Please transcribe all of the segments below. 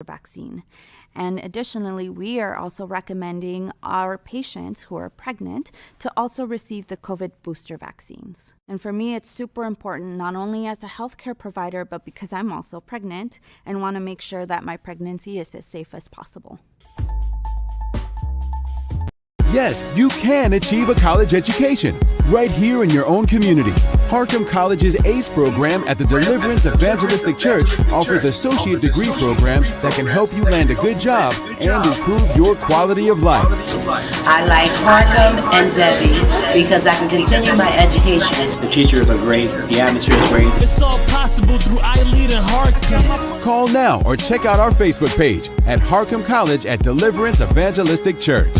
vaccine. And additionally, we are also recommending our patients who are pregnant to also receive the COVID booster vaccines. And for me, it's super important, not only as a healthcare provider, but because I'm also pregnant and want to make sure that my pregnancy is as safe as possible. Yes, you can achieve a college education right here in your own community. Harcum College's ACE program at the Deliverance Evangelistic Church offers associate degree programs that can help you land a good job and improve your quality of life. I like Harcum and Debbie because I can continue my education. The teachers are great. The atmosphere is great. It's all possible through iLead and Harcum. Call now or check out our Facebook page at Harcum College at Deliverance Evangelistic Church.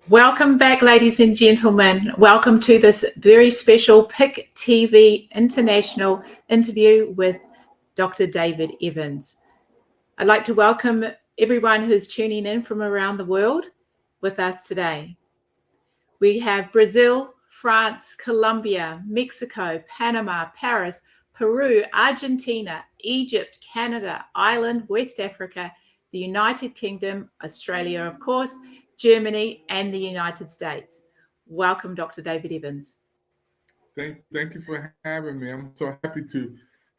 Welcome back, ladies and gentlemen. Welcome to this very special PIC TV International interview with Dr. David Evans. I'd like to welcome everyone who's tuning in from around the world with us today. We have Brazil, France, Colombia, Mexico, Panama, Paris, Peru, Argentina, Egypt, Canada, Ireland, West Africa, the United Kingdom, Australia, of course, Germany, and the United States. Welcome, Dr. David Evans. Thank you for having me. I'm so happy to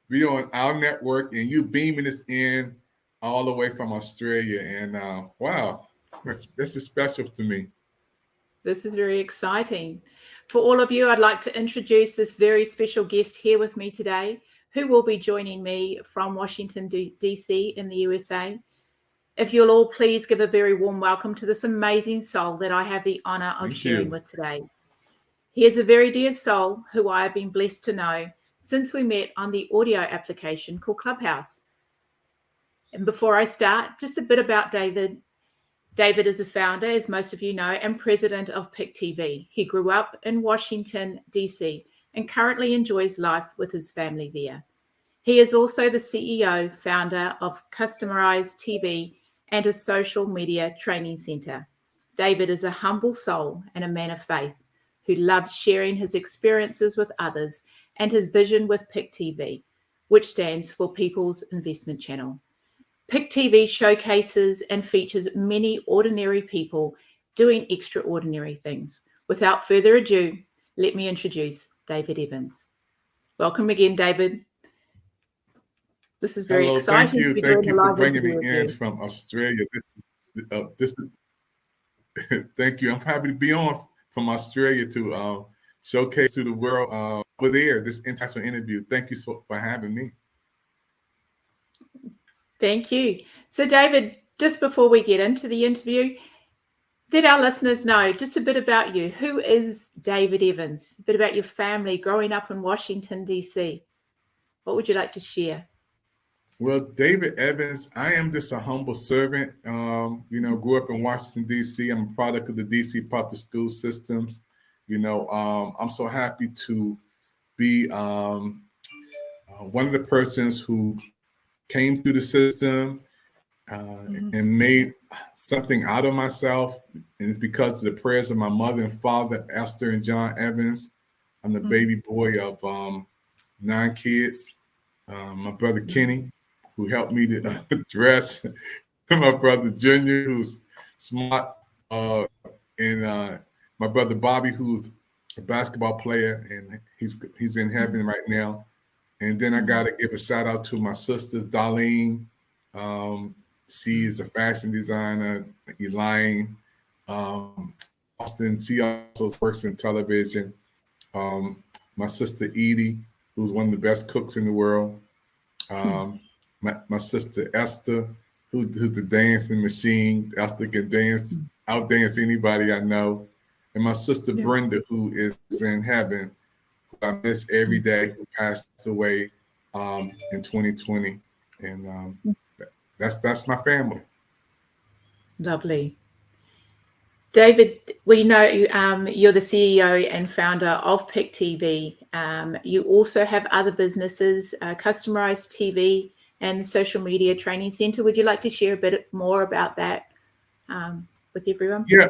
be on our network and you beaming us in all the way from Australia. And wow, this is special to me. This is very exciting. For all of you, I'd like to introduce this very special guest here with me today, who will be joining me from Washington, D.C. in the USA. If you'll all please give a very warm welcome to this amazing soul that I have the honor of sharing with today. He is a very dear soul who I have been blessed to know since we met on the audio application called Clubhouse. And before I start, just a bit about David. David is a founder, as most of you know, and president of PIC TV. He grew up in Washington, D.C. and currently enjoys life with his family there. He is also the CEO, founder of Customized TV and a social media training center. David is a humble soul and a man of faith who loves sharing his experiences with others and his vision with PIC TV, which stands for People's Investment Channel. PIC TV showcases and features many ordinary people doing extraordinary things. Without further ado, let me introduce David Evans. Welcome again, David. This is very exciting. Thank you for bringing me in from Australia. This is thank you. I'm happy to be on from Australia to showcase to the world over there this international interview. Thank you for having me. Thank you. So, David, just before we get into the interview, let our listeners know just a bit about you. Who is David Evans? A bit about your family growing up in Washington, D.C. What would you like to share? Well, David Evans, I am just a humble servant. Grew up in Washington, D.C. I'm a product of the D.C. public school systems. I'm so happy to be one of the persons who came through the system and made something out of myself. And it's because of the prayers of my mother and father, Esther and John Evans. I'm the baby boy of 9 kids. My brother Kenny, who helped me to dress, my brother Junior, who's smart, and my brother Bobby, who's a basketball player, and he's in heaven right now. And then I got to give a shout out to my sisters, Darlene. She's a fashion designer. Elaine, Austin. She also works in television. My sister Edie, who's one of the best cooks in the world. My sister Esther, who's the dancing machine. Esther can dance, outdance anybody I know. And my sister Brenda, who is in heaven, who I miss every day, who passed away in 2020. And that's my family. Lovely. David, we know you're the CEO and founder of Pick TV. You also have other businesses, Customized TV and Social Media Training Center. Would you like to share a bit more about that with everyone? Yeah,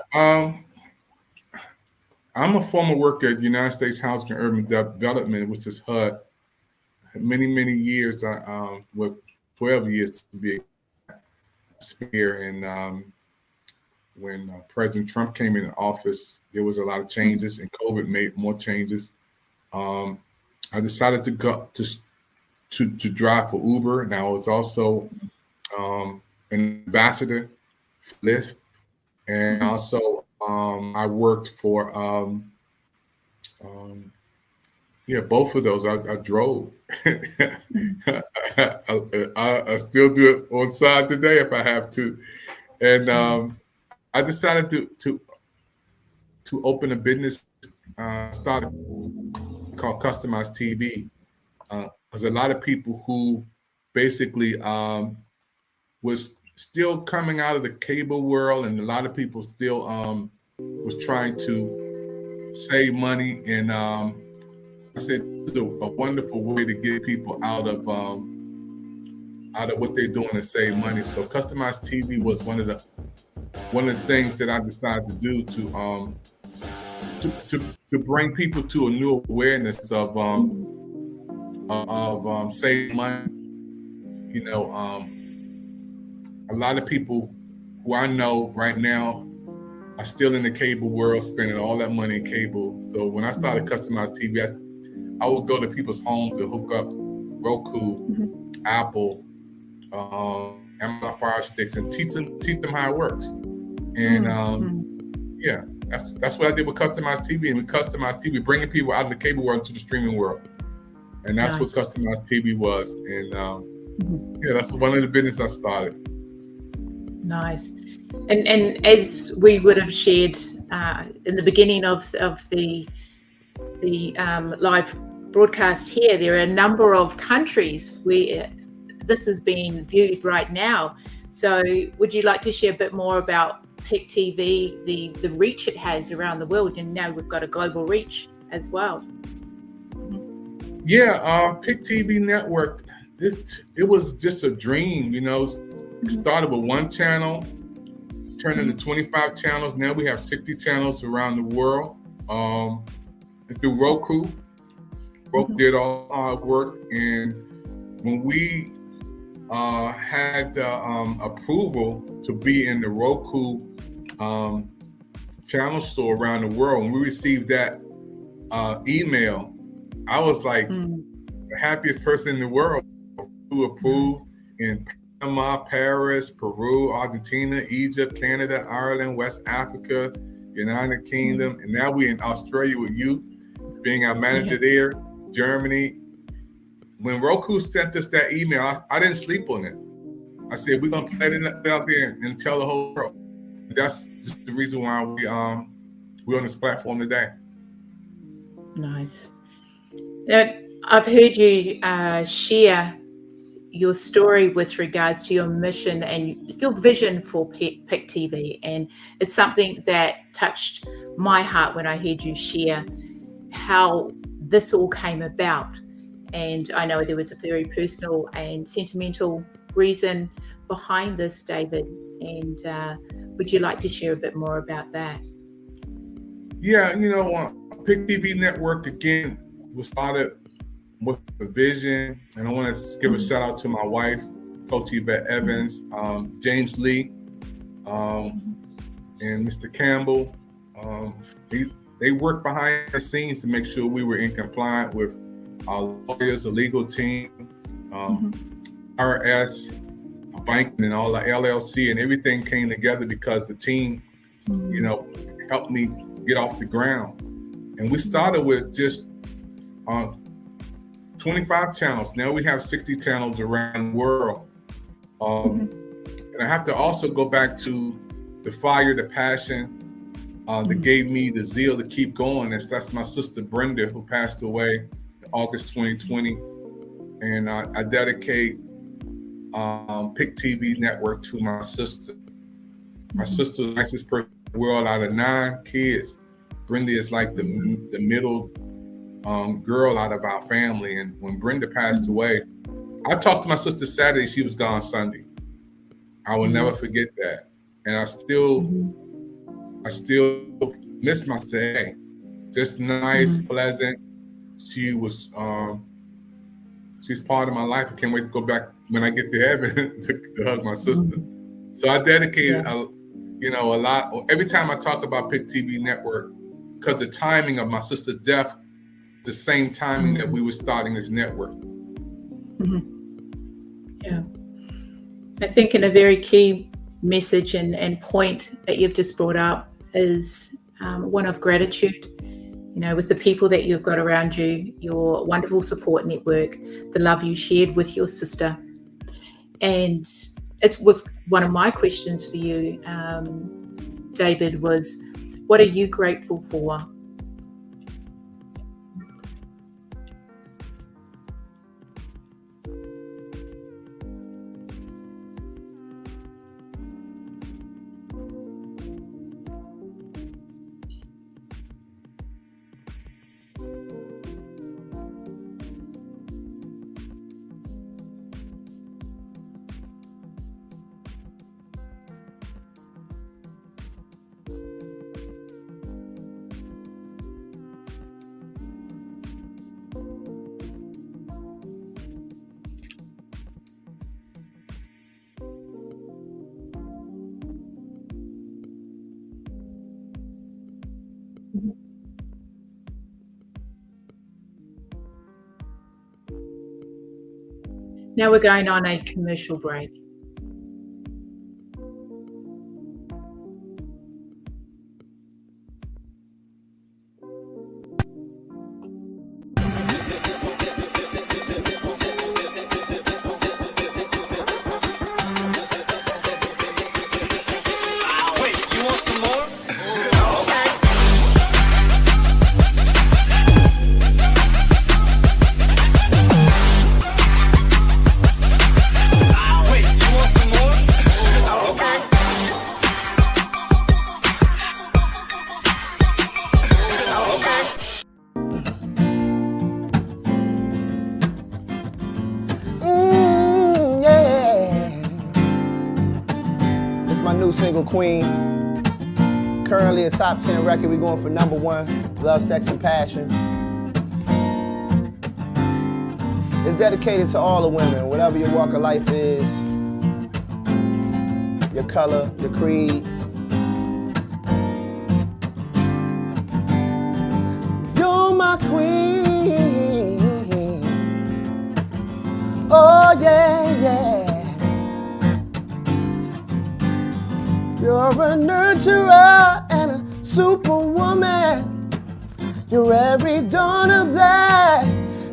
I'm a former worker at United States Housing and Urban Development, which is HUD. Many years, with 12 years to be here. And when President Trump came in office, there was a lot of changes, and COVID made more changes. I decided to go to drive for Uber, and I was also an ambassador for Lyft, and also I worked for both of those. I drove. I still do it on side today if I have to, and I decided to open a business, started called Customized TV. There's a lot of people who basically was still coming out of the cable world, and a lot of people still was trying to save money. And I said, this is a wonderful way to get people out of what they're doing and save money. So Customized TV was one of the things that I decided to do to bring people to a new awareness of saving money. You know, a lot of people who I know right now are still in the cable world, spending all that money in cable. So when I started Customized TV, I would go to people's homes and hook up Roku, Apple, Amazon Fire Sticks, and teach them how it works. And that's what I did with Customized TV. And with Customized TV, bringing people out of the cable world to the streaming world. And that's what Customized TV was. And that's one of the business I started. Nice. And as we would have shared in the beginning of the live broadcast here, there are a number of countries where this is being viewed right now. So would you like to share a bit more about Pick TV, the reach it has around the world? And now we've got a global reach as well. Yeah, Pick TV network, it was just a dream, you know. It started with one channel, turned into 25 channels. Now we have 60 channels around the world. And through Roku did all our work. And when we had the approval to be in the Roku channel store around the world, when we received that email, I was like the happiest person in the world. Who approved in Panama, Paris, Peru, Argentina, Egypt, Canada, Ireland, West Africa, United Kingdom, and now we're in Australia with you, being our manager there, Germany. When Roku sent us that email, I didn't sleep on it. I said, we're gonna play it out there and tell the whole world. That's just the reason why we're on this platform today. Nice. Now, I've heard you share your story with regards to your mission and your vision for Pick TV, and it's something that touched my heart when I heard you share how this all came about. And I know there was a very personal and sentimental reason behind this, David, and would you like to share a bit more about that? Yeah, you know, Pick TV Network, again, was started with a vision, and I want to give a shout out to my wife, Coach Yvette Evans, James Lee, and Mr. Campbell. They worked behind the scenes to make sure we were in compliance with our lawyers, the legal team, IRS, banking, and all the LLC, and everything came together because the team, helped me get off the ground. And we started with just 25 channels. Now we have 60 channels around the world. And I have to also go back to the fire, the passion that gave me the zeal to keep going. That's my sister Brenda, who passed away in August 2020. And I dedicate PIC TV Network to my sister. My sister, the nicest person in the world. Out of 9 kids, Brenda is like the middle girl out of our family. And when Brenda passed away, I talked to my sister Saturday, she was gone Sunday. I will never forget that. And I still miss my sister. Hey, just nice, pleasant. She was, she's part of my life. I can't wait to go back when I get to heaven to hug my sister. So I dedicated, a lot. Every time I talk about PIC TV Network, because the timing of my sister's death, the same timing that we were starting this network. Yeah. I think in a very key message and point that you've just brought up is one of gratitude, with the people that you've got around you, your wonderful support network, the love you shared with your sister. And it was one of my questions for you, David, was what are you grateful for? Now we're going on a commercial break. Single Queen, currently a top 10 record. We're going for #1, Love, Sex, and Passion. It's dedicated to all the women, whatever your walk of life is, your color, your creed. You're my queen. Oh yeah, yeah. You're a nurturer and a superwoman. You're every daughter that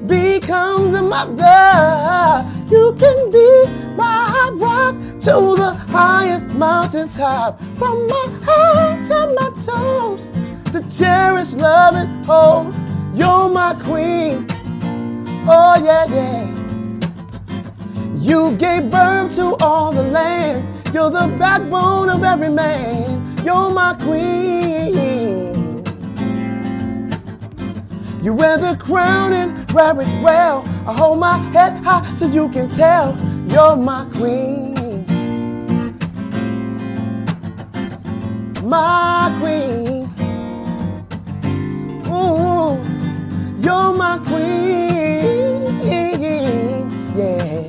becomes a mother. You can be my rock to the highest mountaintop. From my head to my toes, to cherish, love, and hold. You're my queen. Oh yeah, yeah. You gave birth to all the land. You're the backbone of every man. You're my queen. You wear the crown and wear it well. I hold my head high so you can tell. You're my queen. My queen. Ooh, you're my queen. Yeah.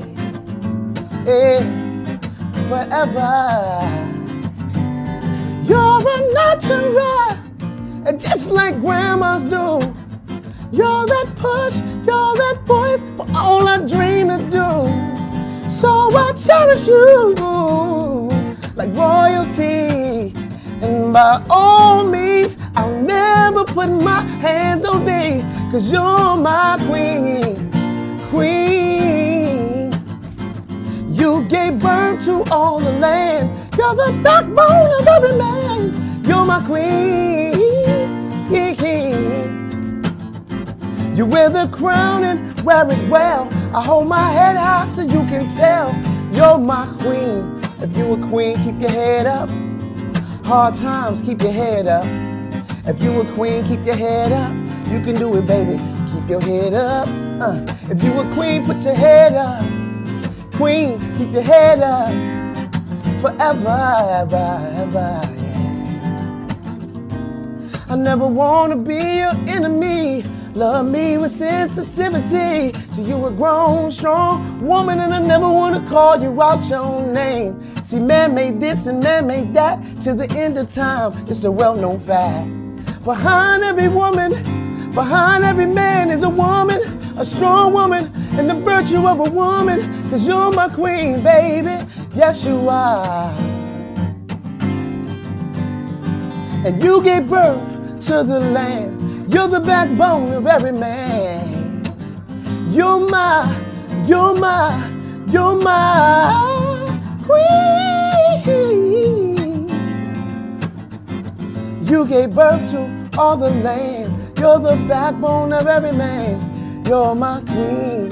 Yeah. Forever. You're a nurturer, and just like grandmas do, You're that push, you're that voice for all I dream to do. So I cherish you like royalty. And by all means, I'll never put my hands on thee, 'cause you're my queen, queen. You gave birth to all the land. You're the backbone of every man. You're my queen. You wear the crown and wear it well. I hold my head high so you can tell. You're my queen. If you a queen, keep your head up. Hard times, keep your head up. If you a queen, keep your head up. You can do it, baby. Keep your head up. If you a queen, put your head up. Queen, keep your head up. Forever, ever, ever. I never want to be your enemy. Love me with sensitivity. So you a grown, strong woman, and I never want to call you out your name. See, man made this and man made that. Till the end of time, it's a well-known fact. Behind every woman, behind every man is a woman, a strong woman, and the virtue of a woman. 'Cause you're my queen, baby. Yes, you are. And you gave birth to the land. You're the backbone of every man. You're my queen. You gave birth to all the land. You're the backbone of every man. You're my queen.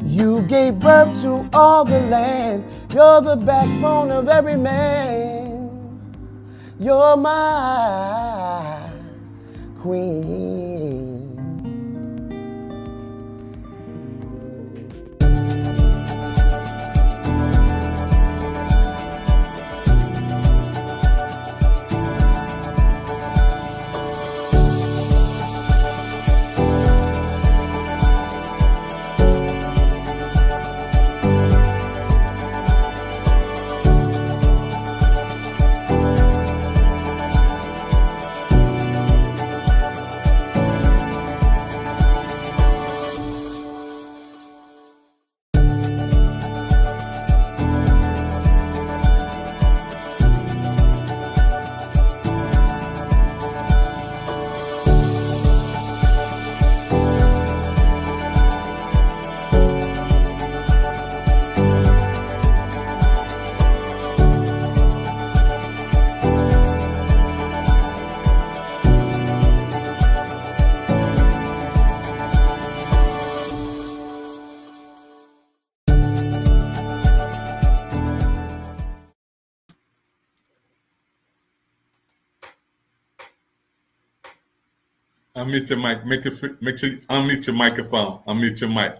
You gave birth to all the land. You're the backbone of every man. You're my queen. Unmute your mic. Make sure you unmute your microphone. Unmute your mic.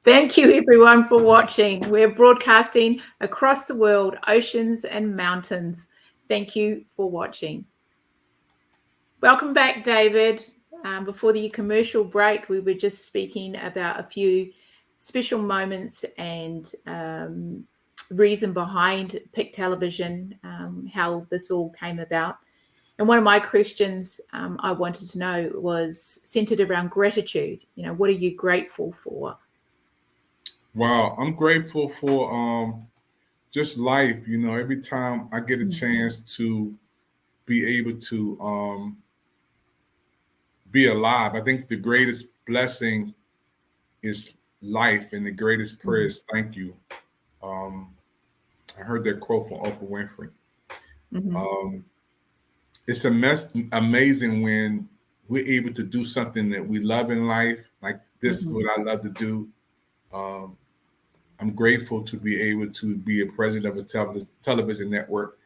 Thank you, everyone, for watching. We're broadcasting across the world, oceans and mountains. Thank you for watching. Welcome back, David. Before the commercial break, we were just speaking about a few special moments and reason behind Pick Television, how this all came about. And one of my questions I wanted to know was centered around gratitude. You know, what are you grateful for? Wow, I'm grateful for just life. You know, every time I get a chance to be able to be alive, I think the greatest blessing is life, and the greatest prayer is thank you. I heard that quote from Oprah Winfrey. It's amazing when we're able to do something that we love in life. Like this is what I love to do. I'm grateful to be able to be a president of a television network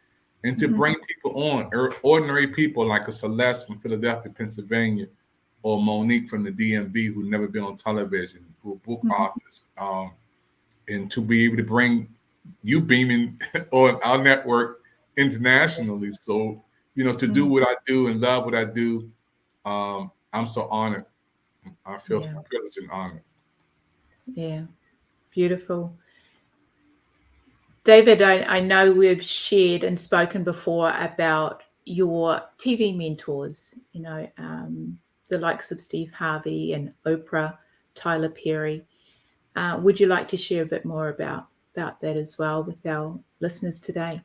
and to bring people on, ordinary people like a Celeste from Philadelphia, Pennsylvania, or Monique from the DMV who've never been on television, who are book authors, and to be able to bring you beaming on our network internationally. So, you know, to do what I do and love what I do, I'm so honored. I feel privileged and honored. Yeah, beautiful. David, I know we've shared and spoken before about your TV mentors, the likes of Steve Harvey and Oprah, Tyler Perry. Would you like to share a bit more about that as well with our listeners today?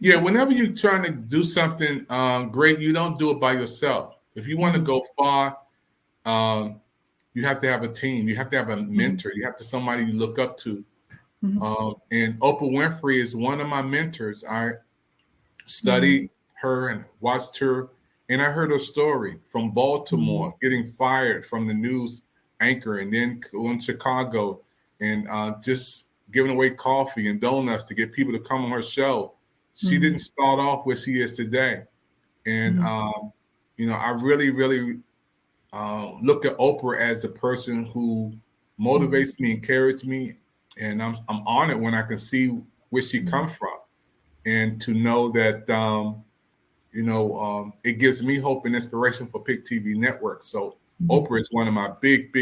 Yeah, whenever you're trying to do something great, you don't do it by yourself. If you want to go far, you have to have a team. You have to have a mentor. You have to somebody you look up to. And Oprah Winfrey is one of my mentors. I studied her and watched her, and I heard her story from Baltimore, getting fired from the news anchor, and then going to Chicago and just giving away coffee and donuts to get people to come on her show. She didn't start off where she is today. And, I really, really look at Oprah as a person who motivates me, encourages me. And I'm honored when I can see where she comes from. And to know that, it gives me hope and inspiration for Pick TV Network. So Oprah is one of my big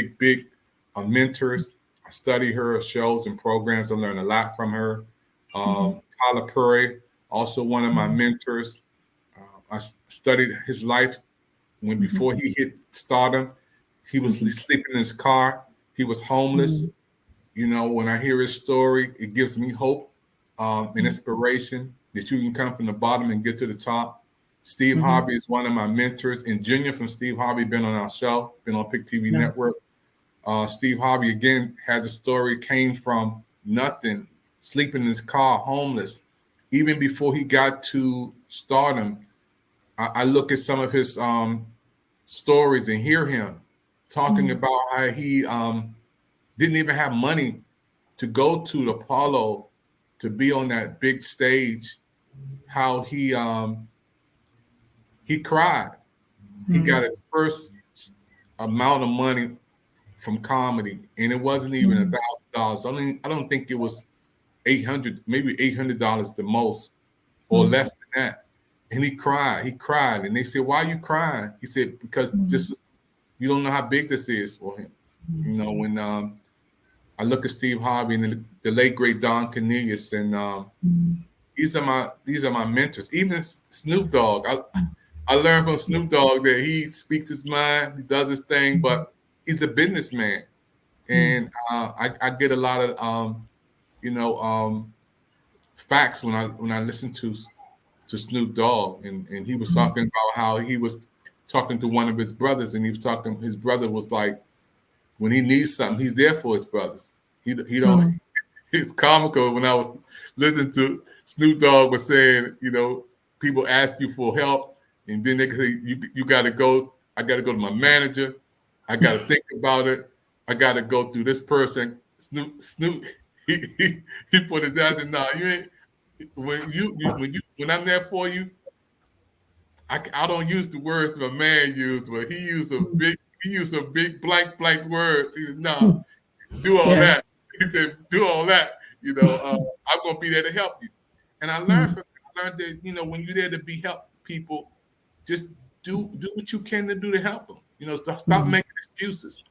mentors. I study her shows and programs. I learn a lot from her. Tyler Perry, also one of my mentors. I studied his life before he hit stardom. He was sleeping in his car. He was homeless. When I hear his story, it gives me hope and inspiration that you can come from the bottom and get to the top. Steve Harvey is one of my mentors, and Junior from Steve Harvey been on our show, been on Pick TV Network. Steve Harvey, again, has a story, came from nothing, sleeping in his car, homeless. Even before he got to stardom, I look at some of his stories and hear him talking about how he didn't even have money to go to the Apollo to be on that big stage, how he cried. He got his first amount of money from comedy, and it wasn't even $1,000. I don't think it was $800, maybe $800 the most, or less than that. And he cried, and they said, "Why are you crying?" He said, "Because you don't know how big this is for him." When I look at Steve Harvey and the late great Don Cornelius, and these are my mentors. Even Snoop Dogg, I learned from Snoop Dogg that he speaks his mind, he does his thing, but he's a businessman, and I get a lot of facts when I listen to Snoop Dogg, and he was talking about how he was talking to one of his brothers, and his brother was like, when he needs something, he's there for his brothers. He don't. It's comical when I was listening to Snoop Dogg was saying, people ask you for help, and then they say you got to go. I got to go to my manager. I got to think about it. I got to go through this person. Snoop, he put it down and said, "No, you ain't. When I'm there for you, I don't use the words that a man used, but he used some big blank words. He said, "No, do all that." He said, "Do all that. I'm gonna be there to help you." And I learned that when you're there to help people, just do what you can to do to help them. Stop making excuses.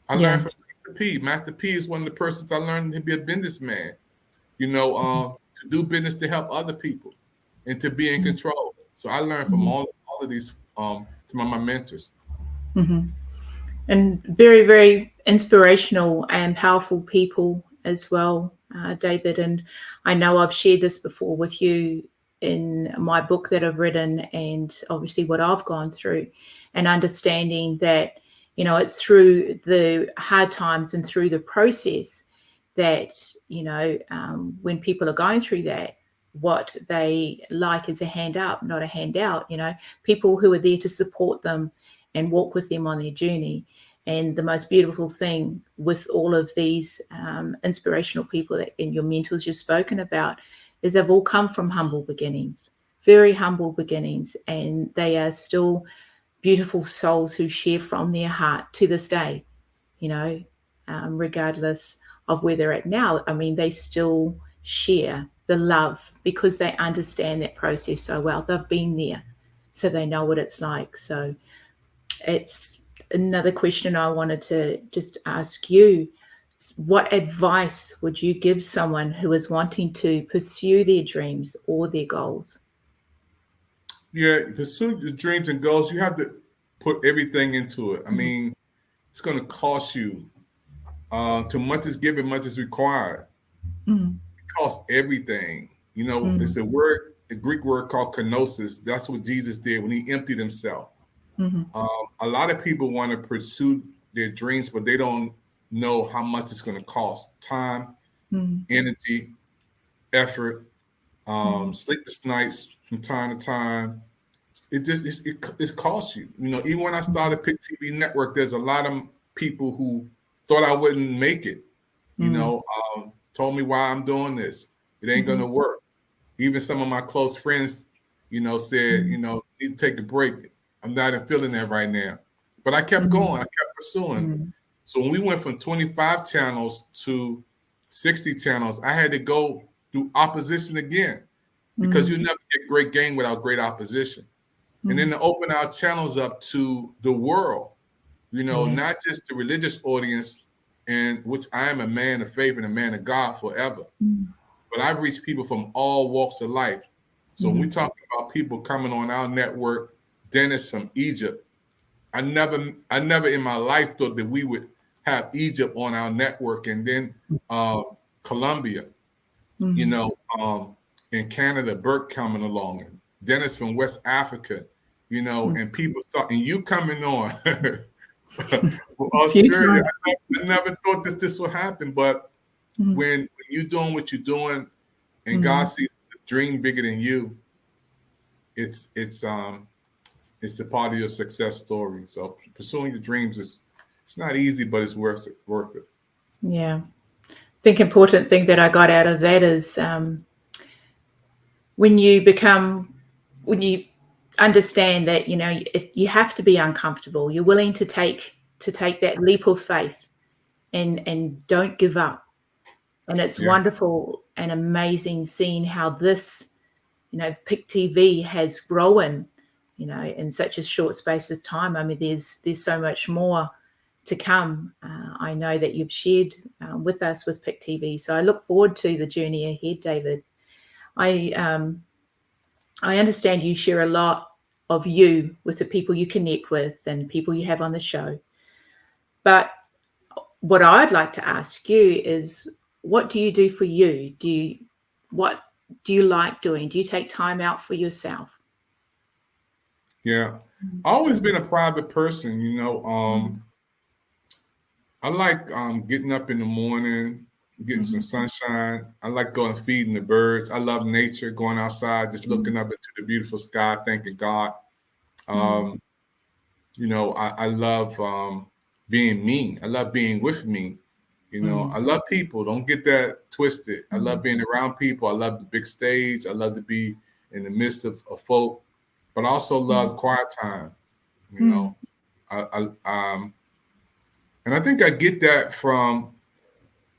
I learned from Master P. Master P is one of the persons I learned to be a businessman. To do business to help other people and to be in control. So I learned from all of these some of my mentors. And very, very inspirational and powerful people as well, David. And I know I've shared this before with you in my book that I've written, and obviously what I've gone through, and understanding that, it's through the hard times and through the process that, when people are going through that, what they like is a hand up, not a handout, people who are there to support them and walk with them on their journey. And the most beautiful thing with all of these inspirational people and your mentors you've spoken about is they've all come from humble beginnings, very humble beginnings, and they are still beautiful souls who share from their heart to this day, regardless of where they're at now. I mean, they still share the love because they understand that process so well. They've been there, so they know what it's like. So it's another question I wanted to just ask you. What advice would you give someone who is wanting to pursue their dreams or their goals? Yeah, pursue your dreams and goals. You have to put everything into it. I mean, it's going to cost you. Too much is given, much is required. It costs everything. You know, it's a Greek word called kenosis. That's what Jesus did when he emptied himself. A lot of people want to pursue their dreams, but they don't know how much it's going to cost: time, energy, effort, sleepless nights from time to time. It costs you. You know, even when I started Pick TV Network, there's a lot of people who thought I wouldn't make it. You know, told me why I'm doing this. It ain't gonna work. Even some of my close friends, you know, said, you know, need to take a break. I'm not feeling that right now. But I kept going. I kept pursuing. So when we went from 25 channels to 60 channels, I had to go through opposition again, because you never get great game without great opposition. And then to open our channels up to the world, you know, not just the religious audience, and which I am a man of faith and a man of God forever, but I've reached people from all walks of life. So when we talk about people coming on our network, Dennis from Egypt, I never in my life thought that we would have Egypt on our network, and then Colombia, you know, in Canada, Burke coming along, and Dennis from West Africa, you know, and people start, and you coming on. Australia, I never thought this would happen, but when you're doing what you're doing, and God sees the dream bigger than you, it's a part of your success story. So pursuing your dreams it's not easy, but it's worth it. Yeah. I think important thing that I got out of that is when you understand that, you know, you have to be uncomfortable. You're willing to take that leap of faith and don't give up. And it's wonderful and amazing seeing how this, you know, Pick TV has grown, you know, in such a short space of time. I mean, there's so much more to come. I know that you've shared with us with Pick TV. So I look forward to the journey ahead, David. I understand you share a lot of you with the people you connect with and people you have on the show. But what I'd like to ask you is, what do you do for you? What do you like doing? Do you take time out for yourself? Yeah, I've always been a private person, you know. I like getting up in the morning, getting some sunshine. I like going feeding the birds. I love nature, going outside, just looking up into the beautiful sky, thanking God. You know, I love being me. I love being with me. You know, I love people. Don't get that twisted. I love being around people. I love the big stage. I love to be in the midst of folk, but I also love quiet time. You know, and I think I get that from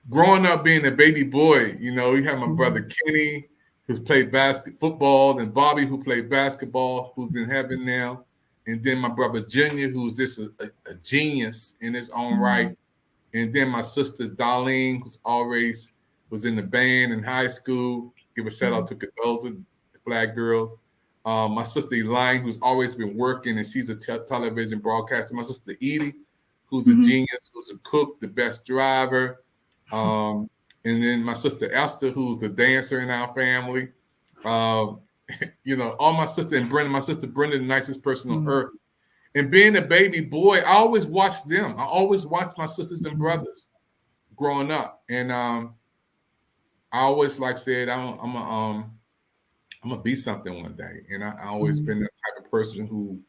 growing up being a baby boy. You know, you have my brother Kenny, who's played football, and Bobby, who played basketball, who's in heaven now. And then my brother Junior, who's just a genius in his own right. And then my sister Darlene, who's always was in the band in high school. Give a shout out to Cadoza, the Flag Girls. My sister Elaine, who's always been working, and she's a television broadcaster. My sister Edie, who's a genius, who's a cook, the best driver. And then my sister Esther, who's the dancer in our family. You know, all my sister and Brenda, my sister Brenda, the nicest person on earth. And being a baby boy, I always watched them. I always watched my sisters and brothers growing up. And I always said, I'm gonna be something one day. And I always been that type of person who,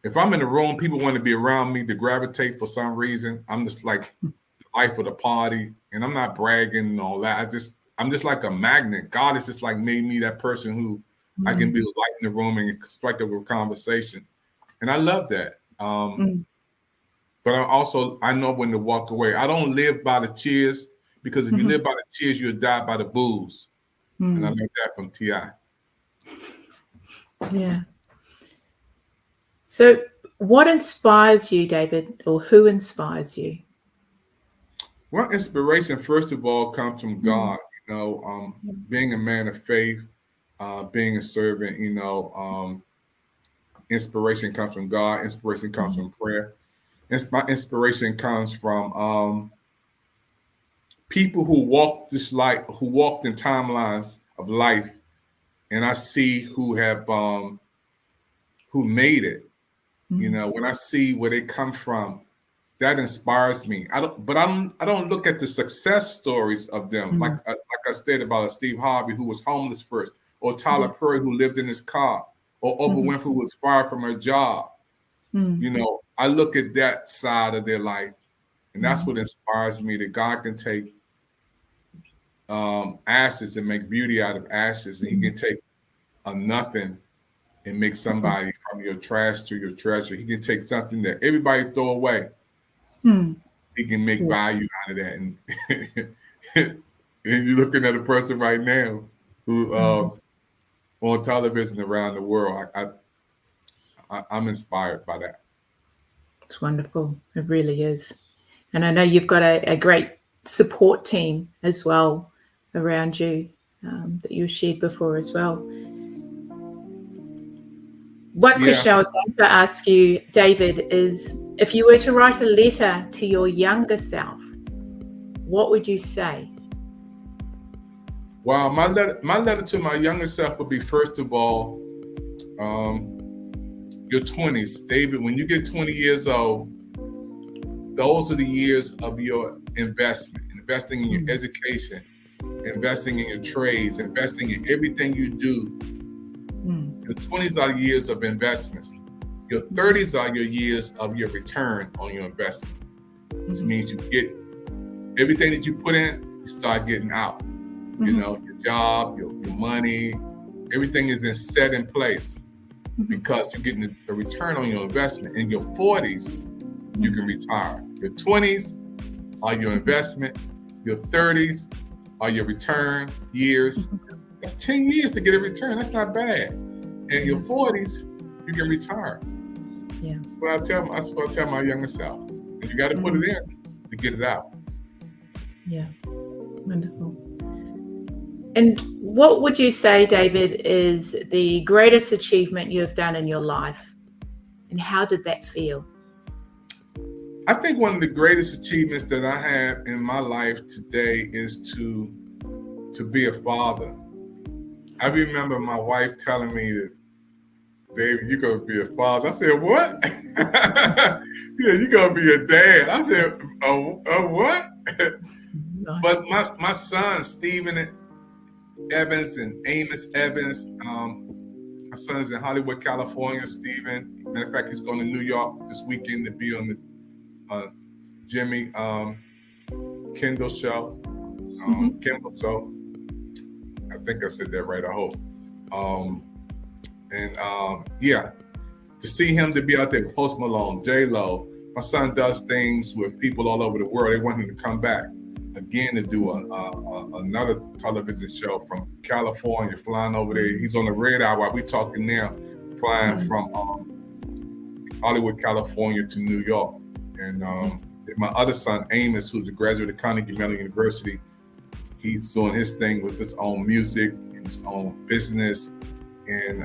if I'm in a room, people want to be around me to gravitate for some reason. I'm just like the life of the party, and I'm not bragging and all that. I'm just like a magnet. God has just like made me that person who I can be the light in the room and strike up a conversation. And I love that. But I know when to walk away. I don't live by the cheers, because if you live by the cheers, you'll die by the boos. And I learned that from T.I. Yeah. So what inspires you, David, or who inspires you? Well, inspiration, first of all, comes from God. Being a man of faith, being a servant, inspiration comes from God. Inspiration comes from prayer. My inspiration comes from people who walk this life, who walked in timelines of life, and I see who have who made it. You know, when I see where they come from, that inspires me. I don't look at the success stories of them, like I said about Steve Harvey, who was homeless first, or Tyler Perry, who lived in his car, or Oprah Winfrey, who was fired from her job. You know, I look at that side of their life, and that's what inspires me, that God can take ashes and make beauty out of ashes, and He can take a nothing and make somebody from your trash to your treasure. He can take something that everybody throw away. He can make value out of that. And, and you're looking at a person right now who on television around the world. I'm inspired by that. It's wonderful. It really is. And I know you've got a great support team as well around you that you've shared before as well. One question I was going to ask you, David, is if you were to write a letter to your younger self, what would you say? Well, my letter to my younger self would be, first of all, your 20s. David, when you get 20 years old, those are the years of your investment, investing in your education, investing in your trades, investing in everything you do. Your 20s are the years of investments. Your 30s are your years of your return on your investment. Which means you get everything that you put in, you start getting out. You know, your job, your money, everything is set in place because you're getting a return on your investment. In your 40s, you can retire. Your 20s are your investment. Your 30s are your return years. That's 10 years to get a return. That's not bad. And your 40s, you can retire. Yeah. That's what I tell my younger self. And you got to put it in to get it out. Yeah. Wonderful. And what would you say, David, is the greatest achievement you have done in your life? And how did that feel? I think one of the greatest achievements that I have in my life today is to be a father. I remember my wife telling me that, David, you're going to be a father. I said, what? She said, you're going to be a dad. I said, what? But my son, Stephen Evans and Amos Evans, my son's in Hollywood, California, Stephen. Matter of fact, he's going to New York this weekend to be on the Jimmy Kimmel show. Kimmel show. I think I said that right, I hope. To see him to be out there with Post Malone, J-Lo. My son does things with people all over the world. They want him to come back again to do another television show from California, flying over there. He's on the radar while we're talking now, flying from Hollywood, California to New York. And my other son, Amos, who's a graduate of Carnegie Mellon University, he's doing his thing with his own music and his own business. And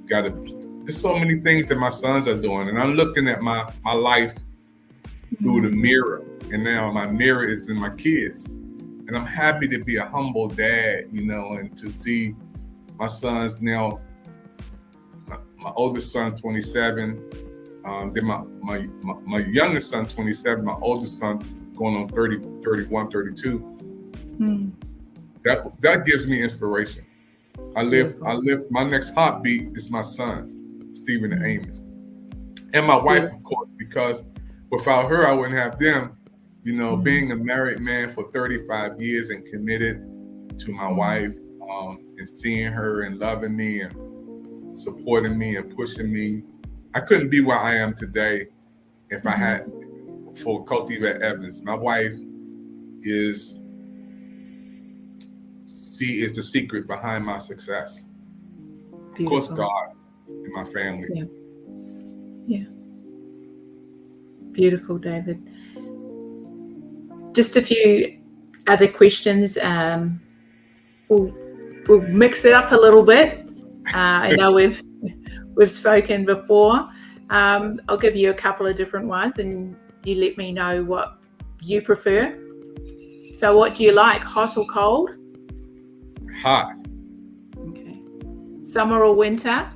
there's so many things that my sons are doing. And I'm looking at my life through the mirror. And now my mirror is in my kids. And I'm happy to be a humble dad, you know, and to see my sons now, my oldest son, 27, then my youngest son, 27, my oldest son going on 30, 31, 32. That gives me inspiration. I live, my next heartbeat is my sons, Stephen and Amos. And my wife, of course, because without her, I wouldn't have them. You know, being a married man for 35 years and committed to my wife, and seeing her and loving me and supporting me and pushing me. I couldn't be where I am today if I had for Coach Yvette Evans. My wife is the secret behind my success. Beautiful. Of course, God and my family. Yeah. Beautiful, David. Just a few other questions. We'll mix it up a little bit. I know we've we've spoken before. I'll give you a couple of different ones and you let me know what you prefer. So what do you like, hot or cold? Hot. Okay. Summer or winter?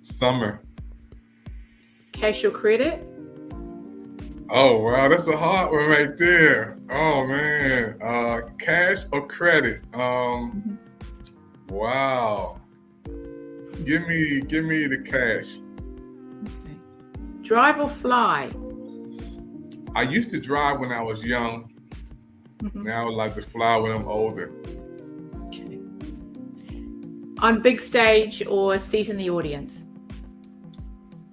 Summer. Cash or credit? Oh, wow, that's a hard one right there. Oh, man. Cash or credit? Wow. Give me the cash. Okay. Drive or fly? I used to drive when I was young. Now I would like to fly when I'm older. Okay. On big stage or seat in the audience?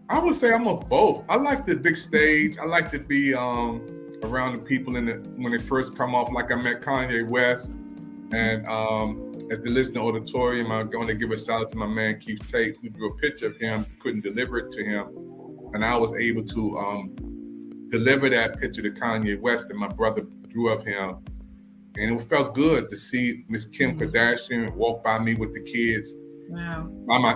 I would say almost both. I like the big stage. I like to be around the people when they first come off. Like I met Kanye West, and at the listening auditorium, I'm going to give a shout out to my man Keith Tate, who drew a picture of him, couldn't deliver it to him, and I was able to deliver that picture to Kanye West, and my brother drew of him, and it felt good to see Miss Kim Kardashian walk by me with the kids. Wow.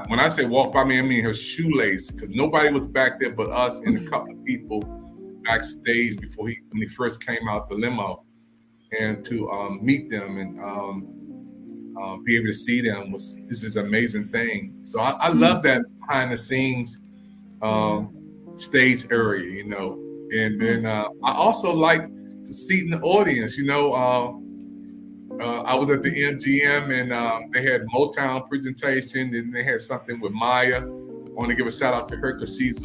When I say walk by me, I mean her shoelace, because nobody was back there but us and a couple of people backstage when he first came out the limo, and to meet them and be able to see them this is an amazing thing. So I love that behind the scenes stage area, you know. And then I also like to sit in the audience, you know. I was at the MGM and they had Motown presentation, and they had something with Maya. I want to give a shout out to her because she's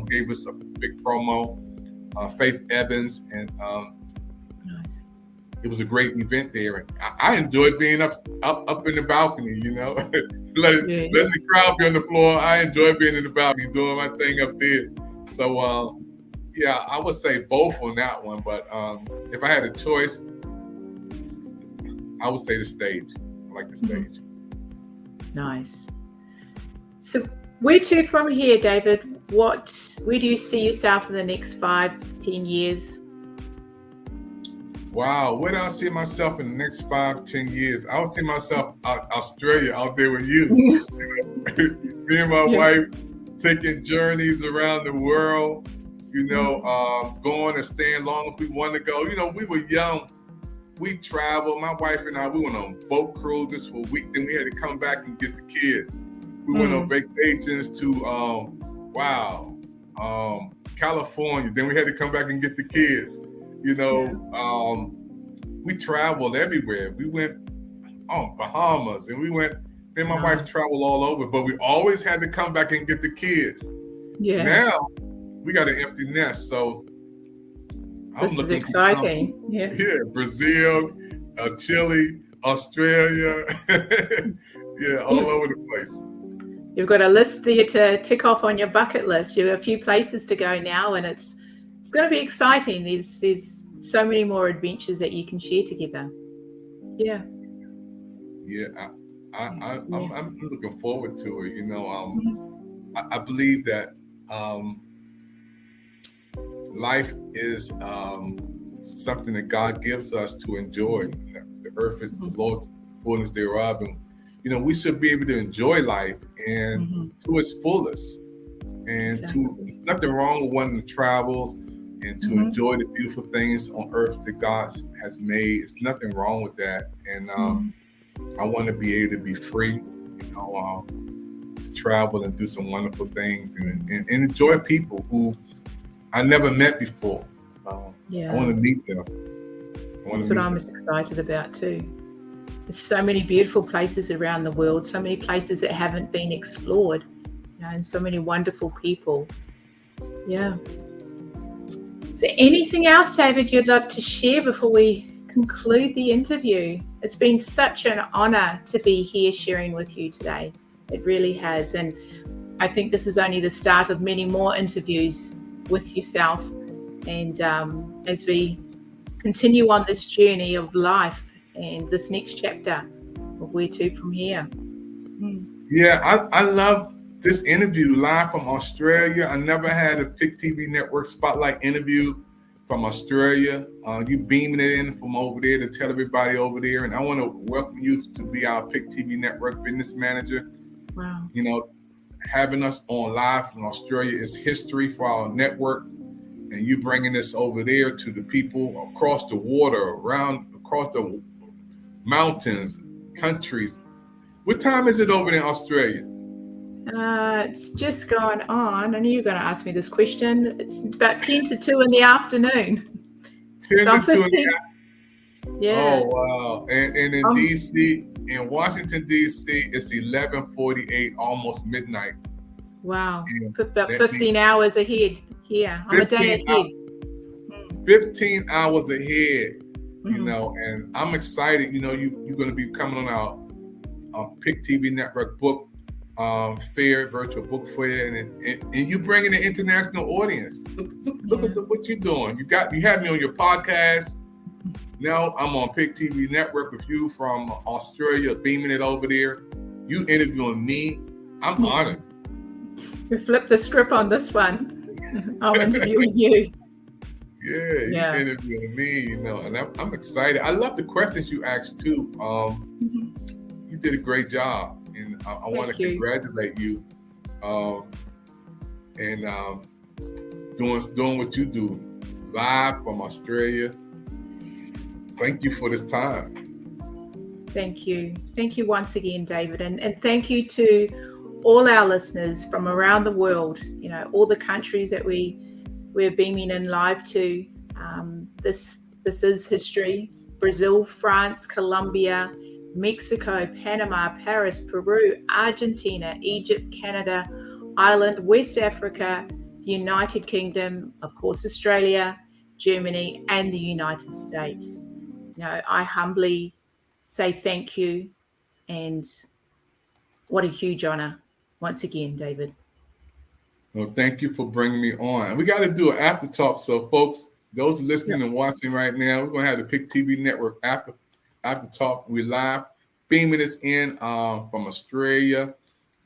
gave us a big promo. Faith Evans, and Nice. It was a great event there. And I enjoyed being up in the balcony, you know, letting the crowd be on the floor. I enjoy being in the balcony, doing my thing up there. So yeah, I would say both on that one. But if I had a choice, I would say the stage. I like the stage. Nice. So where to from here, David? Where do you see yourself in the next 5-10 years? Wow, where do I see myself in the next 5-10 years? I would see myself Australia, out there with you. Me and my wife taking journeys around the world, you know, going and staying long if we want to go. You know, we were young. We traveled, my wife and I, we went on boat cruises for a week. Then we had to come back and get the kids. We went on vacations to, California. Then we had to come back and get the kids. You know, we traveled everywhere. We went on Bahamas, and me and my wife traveled all over, but we always had to come back and get the kids. Yeah. Now we got an empty nest, so this is exciting. Yeah, Brazil, Chile, Australia, yeah, all over the place. You've got a list there to tick off on your bucket list. You have a few places to go now, and it's going to be exciting. There's so many more adventures that you can share together. Yeah. Yeah, I'm looking forward to it. You know, I believe that life is something that God gives us to enjoy. The earth is the Lord's fullness thereof, and you know we should be able to enjoy life and to its fullest. And there's nothing wrong with wanting to travel and to enjoy the beautiful things on earth that God has made. It's nothing wrong with that. And I want to be able to be free, you know, to travel and do some wonderful things and enjoy people who I never met before. I want to meet them. That's what I'm as excited about too. There's so many beautiful places around the world, so many places that haven't been explored, you know, and so many wonderful people. Yeah. Is there anything else, David, you'd love to share before we conclude the interview? It's been such an honor to be here sharing with you today. It really has. And I think this is only the start of many more interviews with yourself. And as we continue on this journey of life and this next chapter of where to from here. Yeah, I love this interview live from Australia. I never had a PIC TV Network Spotlight interview from Australia. You beaming it in from over there to tell everybody over there. And I want to welcome you to be our PIC TV Network business manager. Wow. You know, having us on live from Australia is history for our network, and you bringing this over there to the people across the water, across the mountains, countries. What time is it over in Australia? It's just gone on. I knew you were going to ask me this question. It's about 10 to 2 in the afternoon. 10 So I'm to 2 in 15. the Yeah. Oh, wow. And in DC, in Washington, DC, it's 11:48, almost midnight. Wow. And About that 15 hours ahead. Yeah, I'm a day 15 ahead. 15 hours ahead, you Mhm. know, and I'm excited. You know, you're going to be coming on our Pick TV Network book fair, virtual book fair, and you bringing an international audience. Look at what you're doing. You have me on your podcast. Now I'm on Pick TV Network with you from Australia, beaming it over there. You interviewing me. I'm honored. We flipped the script on this one. I'm interviewing you. Yeah, you interviewing me, you know, and I'm excited. I love the questions you asked too. You did a great job, and I want to congratulate you, and doing what you do live from Australia. Thank you for this time. Thank you. Thank you once again, David. And thank you to all our listeners from around the world, you know, all the countries that we're beaming in live to. This is history. Brazil, France, Colombia, Mexico, Panama, Paris, Peru, Argentina, Egypt, Canada, Ireland, West Africa, the United Kingdom, of course, Australia, Germany, and the United States. You know, I humbly say thank you, and what a huge honor once again, David. Well, thank you for bringing me on. And we got to do an after talk. So, folks, those listening and watching right now, we're going to have the Pick TV Network after talk. We're live, beaming this in from Australia.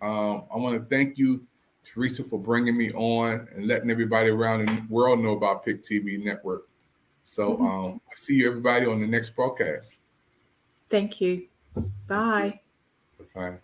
I want to thank you, Teresa, for bringing me on and letting everybody around the world know about Pick TV Network. So I see you, everybody, on the next broadcast. Thank you. Bye. Bye.